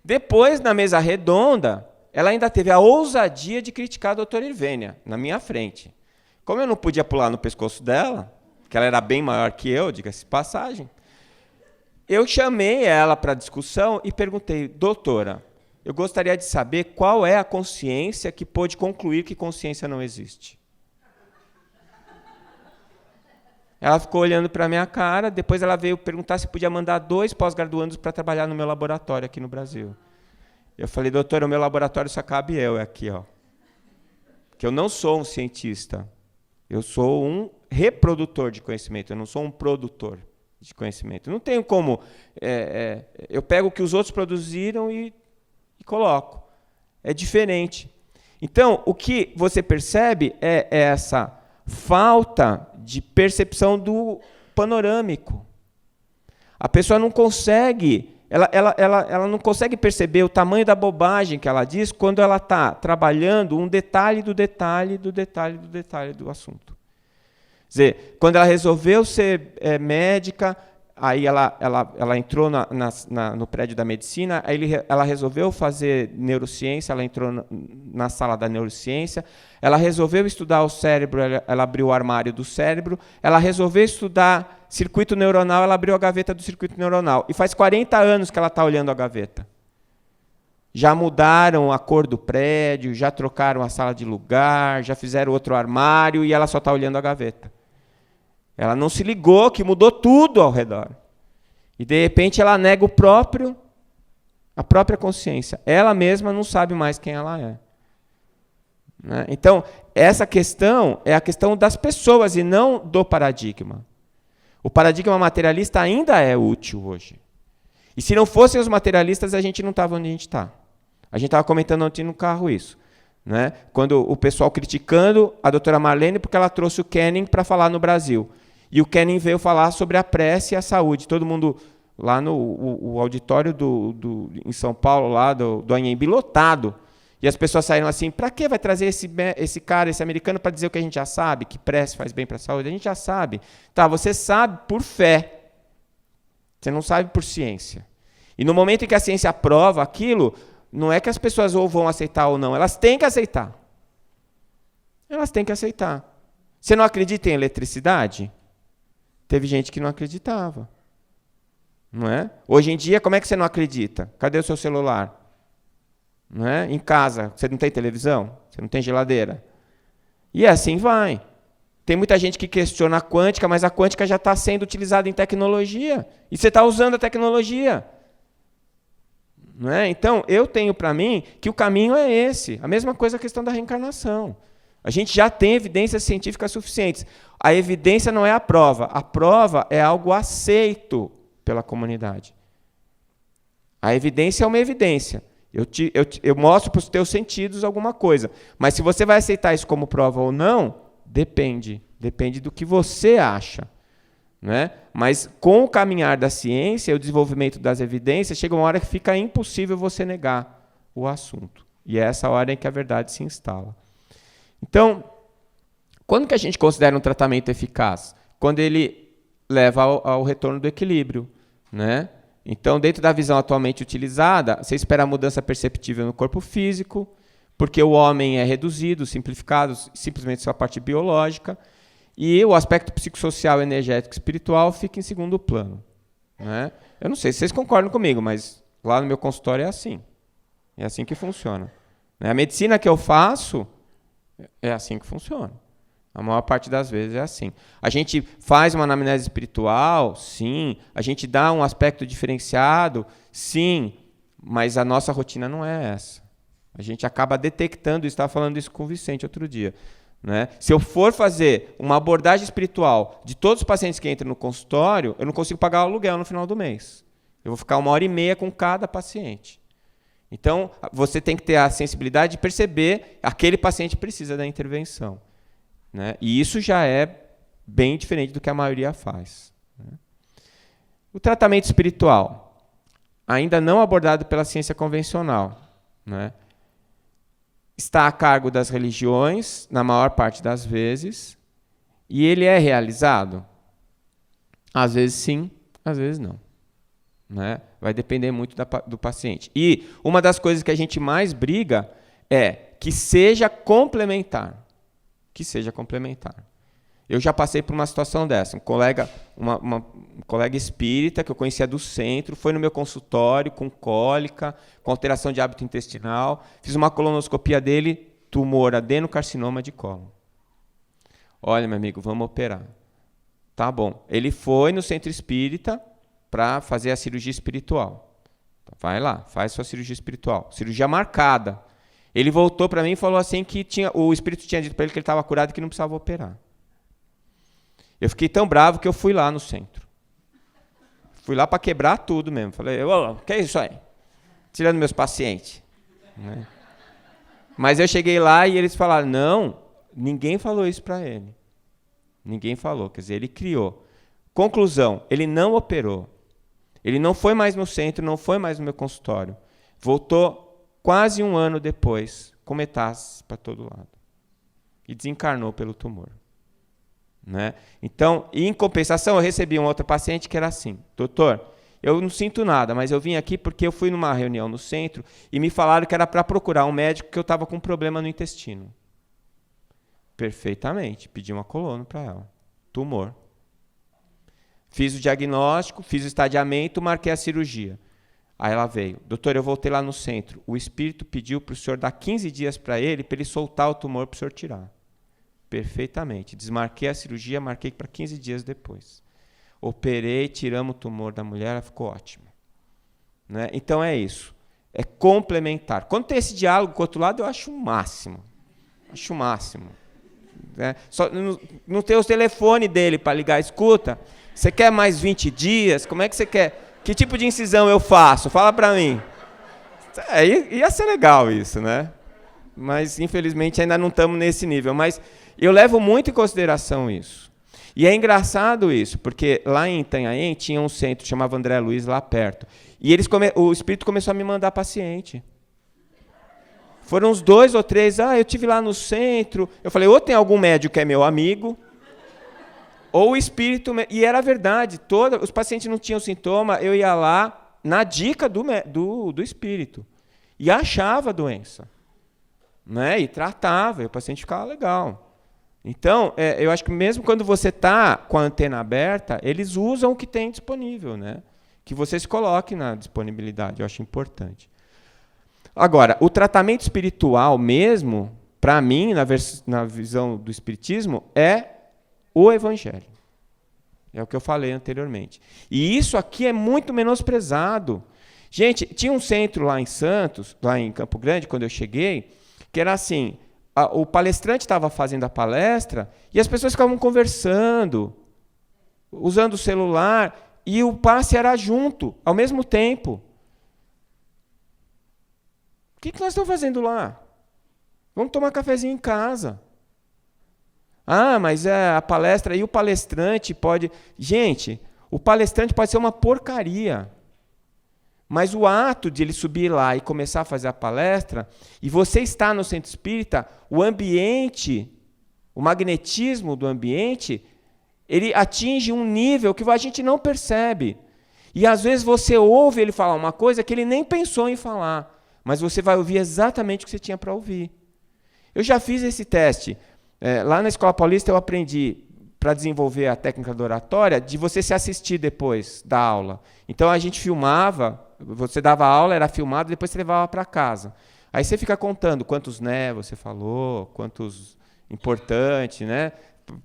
Depois, na mesa redonda, ela ainda teve a ousadia de criticar a doutora Irvênia, na minha frente. Como eu não podia pular no pescoço dela, que ela era bem maior que eu, diga-se de passagem, eu chamei ela para a discussão e perguntei, doutora, eu gostaria de saber qual é a consciência que pôde concluir que consciência não existe. Ela ficou olhando para a minha cara, depois ela veio perguntar se podia mandar 2 pós-graduandos para trabalhar no meu laboratório aqui no Brasil. Eu falei, doutora, o meu laboratório só cabe eu aqui, ó. Que eu não sou um cientista. Eu sou um reprodutor de conhecimento, eu não sou um produtor de conhecimento. Não tenho como... eu pego o que os outros produziram e coloco. É diferente. Então, o que você percebe é essa falta de percepção do panorâmico. A pessoa não consegue, ela não consegue perceber o tamanho da bobagem que ela diz quando ela está trabalhando um detalhe do detalhe do detalhe do detalhe do assunto. Quer dizer, quando ela resolveu ser médica, aí ela entrou no prédio da medicina, aí ela resolveu fazer neurociência, ela entrou na sala da neurociência, ela resolveu estudar o cérebro, ela abriu o armário do cérebro, ela resolveu estudar circuito neuronal, ela abriu a gaveta do circuito neuronal. E faz 40 anos que ela está olhando a gaveta. Já mudaram a cor do prédio, já trocaram a sala de lugar, já fizeram outro armário e ela só está olhando a gaveta. Ela não se ligou que mudou tudo ao redor. E, de repente, ela nega a própria consciência. Ela mesma não sabe mais quem ela é. Né? Então, essa questão é a questão das pessoas e não do paradigma. O paradigma materialista ainda é útil hoje. E se não fossem os materialistas, a gente não estava onde a gente está. A gente estava comentando ontem no carro isso. Né? Quando o pessoal criticando a doutora Marlene porque ela trouxe o Kenning para falar no Brasil. E o Kenning veio falar sobre a prece e a saúde. Todo mundo lá no o auditório em São Paulo, lá do Anhembi, lotado. E as pessoas saíram assim, para que vai trazer esse cara, esse americano, para dizer o que a gente já sabe, que prece faz bem para a saúde? A gente já sabe. Tá, você sabe por fé. Você não sabe por ciência. E no momento em que a ciência aprova aquilo, não é que as pessoas ou vão aceitar ou não, elas têm que aceitar. Elas têm que aceitar. Você não acredita em eletricidade? Teve gente que não acreditava. Não é? Hoje em dia, como é que você não acredita? Cadê o seu celular? Não é? Em casa, você não tem televisão? Você não tem geladeira? E assim vai. Tem muita gente que questiona a quântica, mas a quântica já está sendo utilizada em tecnologia. E você está usando a tecnologia. Não é? Então, eu tenho para mim que o caminho é esse. A mesma coisa a questão da reencarnação. A gente já tem evidências científicas suficientes. A evidência não é a prova é algo aceito pela comunidade. A evidência é uma evidência. Eu mostro para os teus sentidos alguma coisa. Mas se você vai aceitar isso como prova ou não, depende. Depende do que você acha. Né? Mas com o caminhar da ciência e o desenvolvimento das evidências, chega uma hora que fica impossível você negar o assunto. E é essa hora em que a verdade se instala. Então, quando que a gente considera um tratamento eficaz? Quando ele leva ao retorno do equilíbrio. Né? Então, dentro da visão atualmente utilizada, você espera a mudança perceptível no corpo físico, porque o homem é reduzido, simplificado, simplesmente sua parte biológica, e o aspecto psicossocial, energético e espiritual fica em segundo plano. Né? Eu não sei se vocês concordam comigo, mas lá no meu consultório é assim. É assim que funciona. A medicina que eu faço é assim que funciona. A maior parte das vezes é assim. A gente faz uma anamnese espiritual, sim. A gente dá um aspecto diferenciado, sim. Mas a nossa rotina não é essa. A gente acaba detectando, estava falando isso com o Vicente outro dia. Né? Se eu for fazer uma abordagem espiritual de todos os pacientes que entram no consultório, eu não consigo pagar o aluguel no final do mês. Eu vou ficar 1h30 com cada paciente. Então, você tem que ter a sensibilidade de perceber aquele paciente precisa da intervenção. Né? E isso já é bem diferente do que a maioria faz. Né? O tratamento espiritual, ainda não abordado pela ciência convencional, né? Está a cargo das religiões, na maior parte das vezes, e ele é realizado? Às vezes sim, às vezes não. Né? Vai depender muito do paciente. E uma das coisas que a gente mais briga é que seja complementar. Que seja complementar. Eu já passei por uma situação dessa. Um colega espírita que eu conhecia do centro, foi no meu consultório com cólica, com alteração de hábito intestinal. Fiz uma colonoscopia dele, tumor, adenocarcinoma de cólon. Olha, meu amigo, vamos operar. Tá bom. Ele foi no centro espírita para fazer a cirurgia espiritual. Vai lá, faz sua cirurgia espiritual. Cirurgia marcada. Ele voltou para mim e falou assim que o espírito tinha dito para ele que ele estava curado e que não precisava operar. Eu fiquei tão bravo que eu fui lá no centro. Fui lá para quebrar tudo mesmo. Falei, o que é isso aí? Tirando meus pacientes. Né? Mas eu cheguei lá e eles falaram, não, ninguém falou isso para ele. Ninguém falou, quer dizer, ele criou. Conclusão, ele não operou. Ele não foi mais no centro, não foi mais no meu consultório. Voltou quase 1 ano depois, com metástases para todo lado. E desencarnou pelo tumor. Né? Então, em compensação, eu recebi um outro paciente que era assim, doutor, eu não sinto nada, mas eu vim aqui porque eu fui numa reunião no centro e me falaram que era para procurar um médico que eu estava com um problema no intestino. Perfeitamente, pedi uma colono para ela. Tumor. Fiz o diagnóstico, fiz o estadiamento, marquei a cirurgia. Aí ela veio. Doutor, eu voltei lá no centro. O espírito pediu para o senhor dar 15 dias para ele soltar o tumor para o senhor tirar. Perfeitamente. Desmarquei a cirurgia, marquei para 15 dias depois. Operei, tiramos o tumor da mulher, ela ficou ótima. Né? Então é isso. É complementar. Quando tem esse diálogo com o outro lado, eu acho o máximo. Acho o máximo. Né? Só, não tem o telefone dele para ligar, escuta. Você quer mais 20 dias? Como é que você quer? Que tipo de incisão eu faço? Fala para mim. Ia ser legal isso, né? Mas, infelizmente, ainda não estamos nesse nível. Mas eu levo muito em consideração isso. E é engraçado isso, porque lá em Itanhaém tinha um centro, chamava André Luiz, lá perto. E o espírito começou a me mandar paciente. Foram uns 2 ou 3, eu tive lá no centro. Eu falei, ou tem algum médico que é meu amigo, ou o espírito... E era verdade, os pacientes não tinham sintoma, eu ia lá na dica do espírito. E achava a doença. Né? E tratava, e o paciente ficava legal. Então, eu acho que mesmo quando você está com a antena aberta, eles usam o que tem disponível. Né? Que você se coloque na disponibilidade, eu acho importante. Agora, o tratamento espiritual mesmo, para mim, na visão do espiritismo, é o Evangelho. É o que eu falei anteriormente. E isso aqui é muito menosprezado. Gente, tinha um centro lá em Santos, lá em Campo Grande, quando eu cheguei, que era assim, o palestrante estava fazendo a palestra e as pessoas ficavam conversando, usando o celular, e o passe era junto, ao mesmo tempo. O que nós estamos fazendo lá? Vamos tomar cafezinho em casa. Mas a palestra, e o palestrante pode... Gente, o palestrante pode ser uma porcaria. Mas o ato de ele subir lá e começar a fazer a palestra, e você está no centro espírita, o ambiente, o magnetismo do ambiente, ele atinge um nível que a gente não percebe. E às vezes você ouve ele falar uma coisa que ele nem pensou em falar, mas você vai ouvir exatamente o que você tinha para ouvir. Eu já fiz esse teste. Lá na Escola Paulista eu aprendi, para desenvolver a técnica da oratória, de você se assistir depois da aula. Então a gente filmava, você dava aula, era filmado, depois você levava para casa. Aí você fica contando quantos né você falou, quantos importantes, né,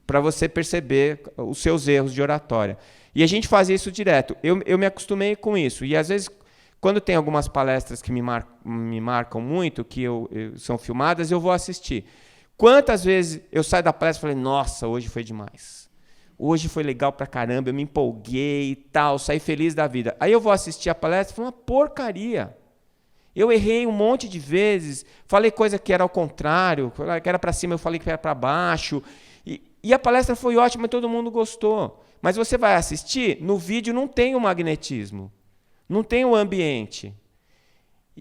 para você perceber os seus erros de oratória. E a gente fazia isso direto. Eu me acostumei com isso. E às vezes, quando tem algumas palestras que me marcam muito, que são filmadas, eu vou assistir. Quantas vezes eu saio da palestra e falei, nossa, hoje foi demais. Hoje foi legal pra caramba, eu me empolguei e tal, saí feliz da vida. Aí eu vou assistir a palestra e foi uma porcaria. Eu errei um monte de vezes, falei coisa que era ao contrário, que era para cima, eu falei que era para baixo. E a palestra foi ótima, todo mundo gostou. Mas você vai assistir, no vídeo não tem o magnetismo, não tem o ambiente.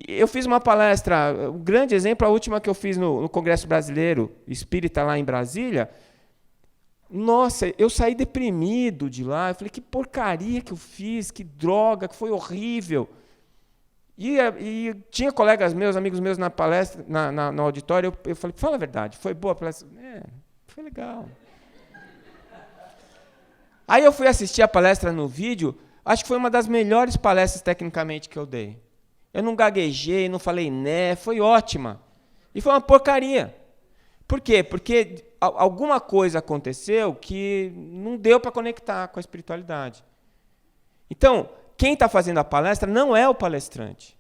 Eu fiz uma palestra, um grande exemplo, a última que eu fiz no Congresso Brasileiro Espírita, lá em Brasília. Nossa, eu saí deprimido de lá. Eu falei, que porcaria que eu fiz, que droga, que foi horrível. E tinha colegas meus, amigos meus na palestra, no auditório, eu falei, fala a verdade, foi boa a palestra? Foi legal. Aí eu fui assistir a palestra no vídeo, acho que foi uma das melhores palestras tecnicamente que eu dei. Eu não gaguejei, não falei né, foi ótima. E foi uma porcaria. Por quê? Porque alguma coisa aconteceu que não deu para conectar com a espiritualidade. Então, quem está fazendo a palestra não é o palestrante.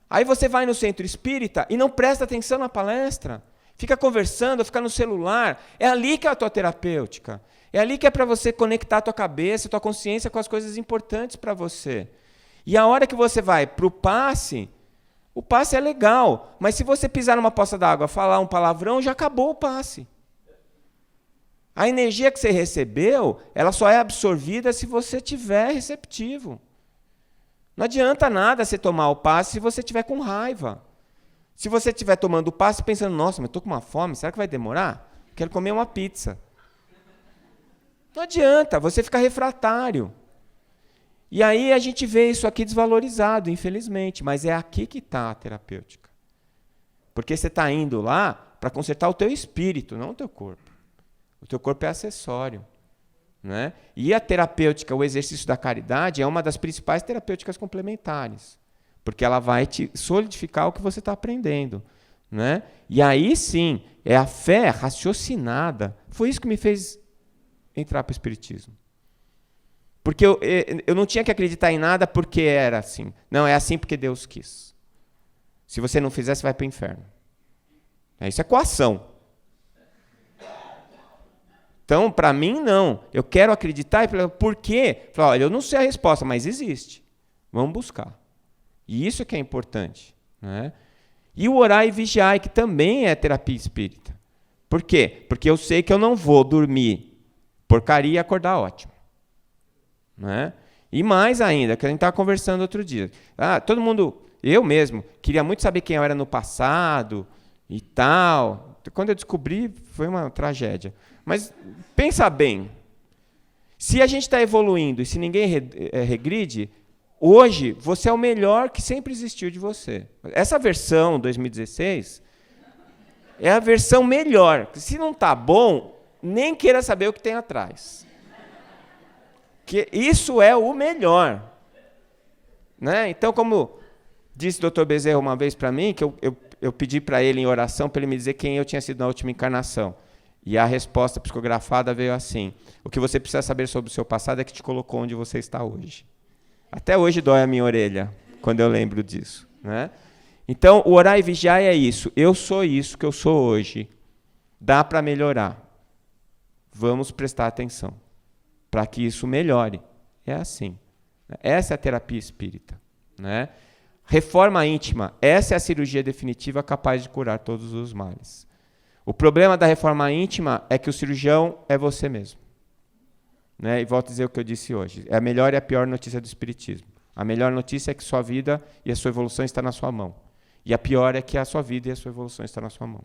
Aí você vai no centro espírita e não presta atenção na palestra. Fica conversando, fica no celular. É ali que é a tua terapêutica. É ali que é para você conectar a tua cabeça, a tua consciência com as coisas importantes para você. E a hora que você vai para o passe é legal, mas se você pisar numa poça d'água, falar um palavrão, já acabou o passe. A energia que você recebeu, ela só é absorvida se você estiver receptivo. Não adianta nada você tomar o passe se você estiver com raiva. Se você estiver tomando o passe pensando, nossa, mas estou com uma fome, será que vai demorar? Quero comer uma pizza. Não adianta, você fica refratário. E aí a gente vê isso aqui desvalorizado, infelizmente, mas é aqui que está a terapêutica. Porque você está indo lá para consertar o teu espírito, não o teu corpo. O teu corpo é acessório. Né? E a terapêutica, o exercício da caridade, é uma das principais terapêuticas complementares, porque ela vai te solidificar o que você está aprendendo. Né? E aí sim, é a fé raciocinada. Foi isso que me fez entrar para o Espiritismo. Porque eu não tinha que acreditar em nada porque era assim. Não, é assim porque Deus quis. Se você não fizer, você vai para o inferno. Isso é coação. Então, para mim, não. Eu quero acreditar e falar, por quê? Falar, olha, eu não sei a resposta, mas existe. Vamos buscar. E isso é que é importante. Né? E o orar e vigiar, que também é terapia espírita. Por quê? Porque eu sei que eu não vou dormir porcaria e acordar ótimo. Né? E mais ainda, que a gente estava conversando outro dia. Todo mundo, eu mesmo, queria muito saber quem eu era no passado e tal. Quando eu descobri, foi uma tragédia. Mas pensa bem, se a gente está evoluindo e se ninguém regride, hoje você é o melhor que sempre existiu de você. Essa versão 2016 é a versão melhor. Se não está bom, nem queira saber o que tem atrás. Que isso é o melhor. Né? Então, como disse o Dr. Bezerra uma vez para mim, que eu pedi para ele em oração para ele me dizer quem eu tinha sido na última encarnação. E a resposta psicografada veio assim: o que você precisa saber sobre o seu passado é que te colocou onde você está hoje. Até hoje dói a minha orelha quando eu lembro disso. Né? Então, o orar e vigiar é isso. Eu sou isso que eu sou hoje. Dá para melhorar. Vamos prestar atenção para que isso melhore. É assim. Essa é a terapia espírita. Né? Reforma íntima. Essa é a cirurgia definitiva capaz de curar todos os males. O problema da reforma íntima é que o cirurgião é você mesmo. Né? E volto a dizer o que eu disse hoje. É a melhor e a pior notícia do Espiritismo. A melhor notícia é que sua vida e a sua evolução está na sua mão. E a pior é que a sua vida e a sua evolução estão na sua mão.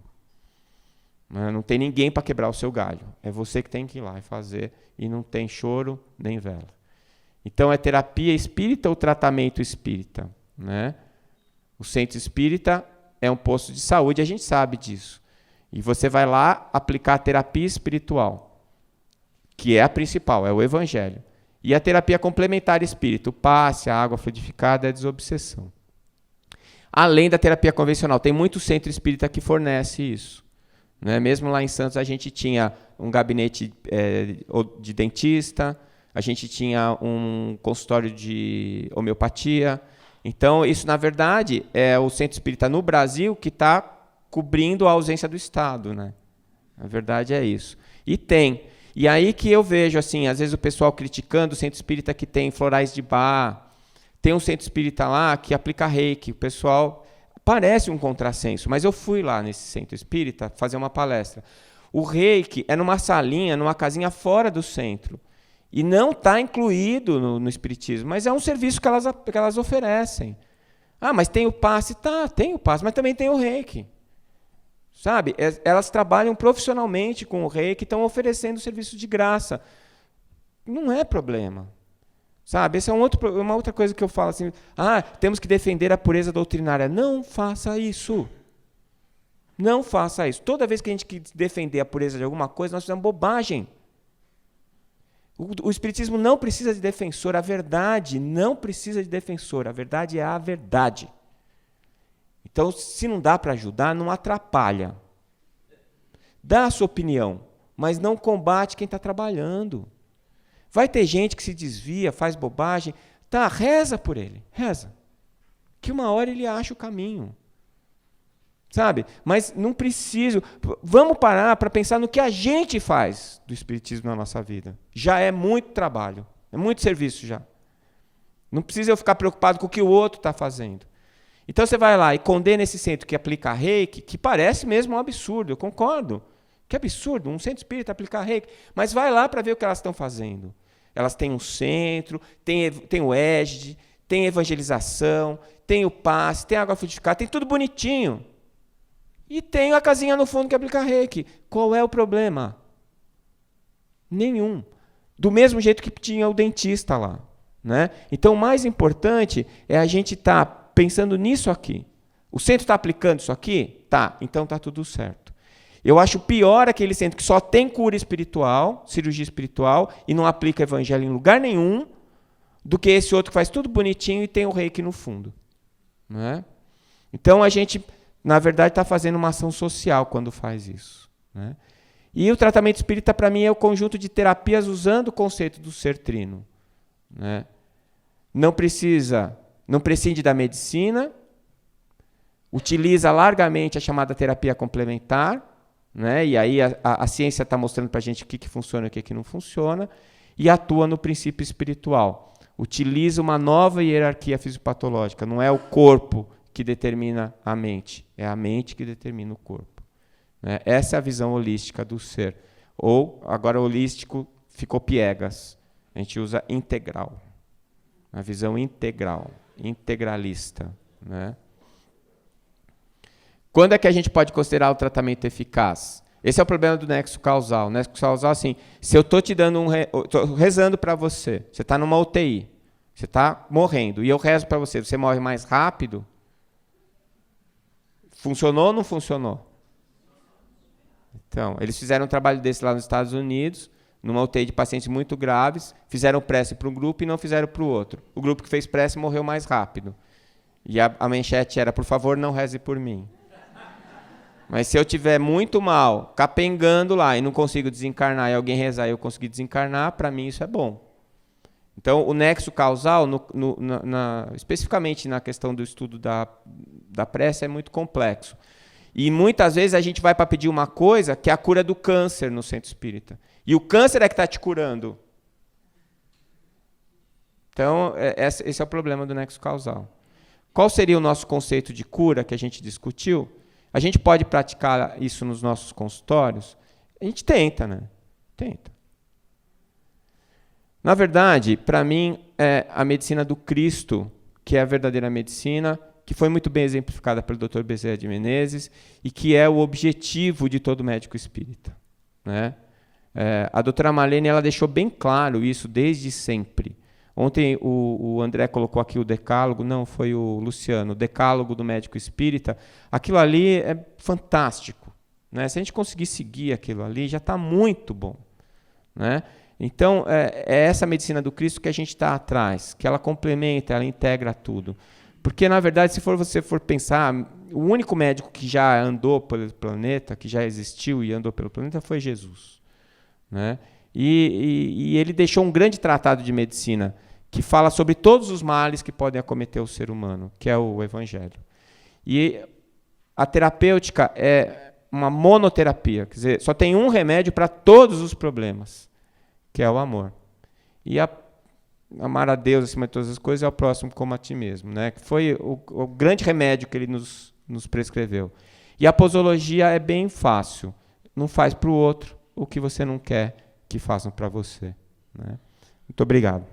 Não tem ninguém para quebrar o seu galho. É você que tem que ir lá e fazer. E não tem choro nem vela. Então, é terapia espírita ou tratamento espírita? Né? O centro espírita é um posto de saúde, a gente sabe disso. E você vai lá aplicar a terapia espiritual, que é a principal, é o evangelho. E a terapia complementar espírita, o passe, a água fluidificada, a desobsessão. Além da terapia convencional, tem muito centro espírita que fornece isso. Né? Mesmo lá em Santos, a gente tinha um gabinete de dentista, a gente tinha um consultório de homeopatia. Então, isso, na verdade, é o centro espírita no Brasil que está cobrindo a ausência do Estado, né? A verdade é isso. E tem. E aí que eu vejo, assim, às vezes o pessoal criticando o centro espírita que tem florais de Bach. Tem um centro espírita lá que aplica reiki. O pessoal parece um contrassenso, mas eu fui lá nesse centro espírita fazer uma palestra. O reiki é numa salinha, numa casinha fora do centro. E não está incluído no espiritismo, mas é um serviço que elas oferecem. Mas tem o passe? Tá, tem o passe, mas também tem o reiki. Sabe? Elas trabalham profissionalmente com o reiki, estão oferecendo serviço de graça. Não é problema. Sabe? Essa é uma outra coisa que eu falo assim, temos que defender a pureza doutrinária. Não faça isso. Não faça isso. Toda vez que a gente quer defender a pureza de alguma coisa, nós fizemos bobagem. O Espiritismo não precisa de defensor, a verdade não precisa de defensor, a verdade é a verdade. Então, se não dá para ajudar, não atrapalha. Dá a sua opinião, mas não combate quem está trabalhando. Vai ter gente que se desvia, faz bobagem. Tá, reza por ele, reza. Que uma hora ele acha o caminho. Sabe? Mas não preciso. Vamos parar para pensar no que a gente faz do espiritismo na nossa vida. Já é muito trabalho, é muito serviço já. Não precisa eu ficar preocupado com o que o outro está fazendo. Então você vai lá e condena esse centro que aplica reiki, que parece mesmo um absurdo, eu concordo. Que absurdo, um centro espírita aplicar reiki. Mas vai lá para ver o que elas estão fazendo. Elas têm um centro, tem o EGD, tem evangelização, tem o passe, tem água frutificada, tem tudo bonitinho. E tem a casinha no fundo que aplica reiki. Qual é o problema? Nenhum. Do mesmo jeito que tinha o dentista lá. Né? Então, o mais importante é a gente estar pensando nisso aqui. O centro está aplicando isso aqui? Tá, então está tudo certo. Eu acho pior aquele centro que só tem cura espiritual, cirurgia espiritual, e não aplica evangelho em lugar nenhum, do que esse outro que faz tudo bonitinho e tem o reiki no fundo. Né? Então, a gente, na verdade, está fazendo uma ação social quando faz isso. Né? E o tratamento espírita, para mim, é o conjunto de terapias usando o conceito do ser trino. Né? Não prescinde da medicina, utiliza largamente a chamada terapia complementar, né? E aí a ciência está mostrando para a gente o que funciona e o que não funciona, e atua no princípio espiritual. Utiliza uma nova hierarquia fisiopatológica, não é o corpo que determina a mente, é a mente que determina o corpo. Né? Essa é a visão holística do ser. Ou, agora holístico ficou piegas, a gente usa integral. A visão integral, integralista. Né? Quando é que a gente pode considerar o tratamento eficaz? Esse é o problema do nexo causal. O nexo causal, assim, se eu estou te dando tô rezando para você, você está numa UTI, você está morrendo, e eu rezo para você, você morre mais rápido? Funcionou ou não funcionou? Então, eles fizeram um trabalho desse lá nos Estados Unidos, numa UTI de pacientes muito graves, fizeram prece para um grupo e não fizeram para o outro. O grupo que fez prece morreu mais rápido. E a manchete era, por favor, não reze por mim. Mas se eu estiver muito mal, capengando lá, e não consigo desencarnar, e alguém rezar e eu conseguir desencarnar, para mim isso é bom. Então, o nexo causal, especificamente na questão do estudo da prece, é muito complexo. E muitas vezes a gente vai para pedir uma coisa que é a cura do câncer no centro espírita. E o câncer é que está te curando. Então, esse é o problema do nexo causal. Qual seria o nosso conceito de cura que a gente discutiu? A gente pode praticar isso nos nossos consultórios? A gente tenta, né? Tenta. Na verdade, para mim, é a medicina do Cristo, que é a verdadeira medicina, que foi muito bem exemplificada pelo Dr. Bezerra de Menezes e que é o objetivo de todo médico espírita. Né? A doutora Marlene ela deixou bem claro isso desde sempre. Ontem o André colocou aqui o decálogo, não, foi o Luciano, o decálogo do médico espírita. Aquilo ali é fantástico. Né? Se a gente conseguir seguir aquilo ali, já está muito bom. Né? Então, é essa medicina do Cristo que a gente está atrás, que ela complementa, ela integra tudo. Porque, na verdade, se você for pensar, o único médico que já andou pelo planeta, que já existiu e andou pelo planeta, foi Jesus. Né? E ele deixou um grande tratado de medicina que fala sobre todos os males que podem acometer o ser humano, que é o Evangelho. E a terapêutica é uma monoterapia, quer dizer, só tem um remédio para todos os problemas, que é o amor. E amar a Deus acima de todas as coisas é o próximo como a ti mesmo, né? Que foi o grande remédio que ele nos prescreveu. E a posologia é bem fácil. Não faz para o outro o que você não quer que façam para você. Né? Muito obrigado.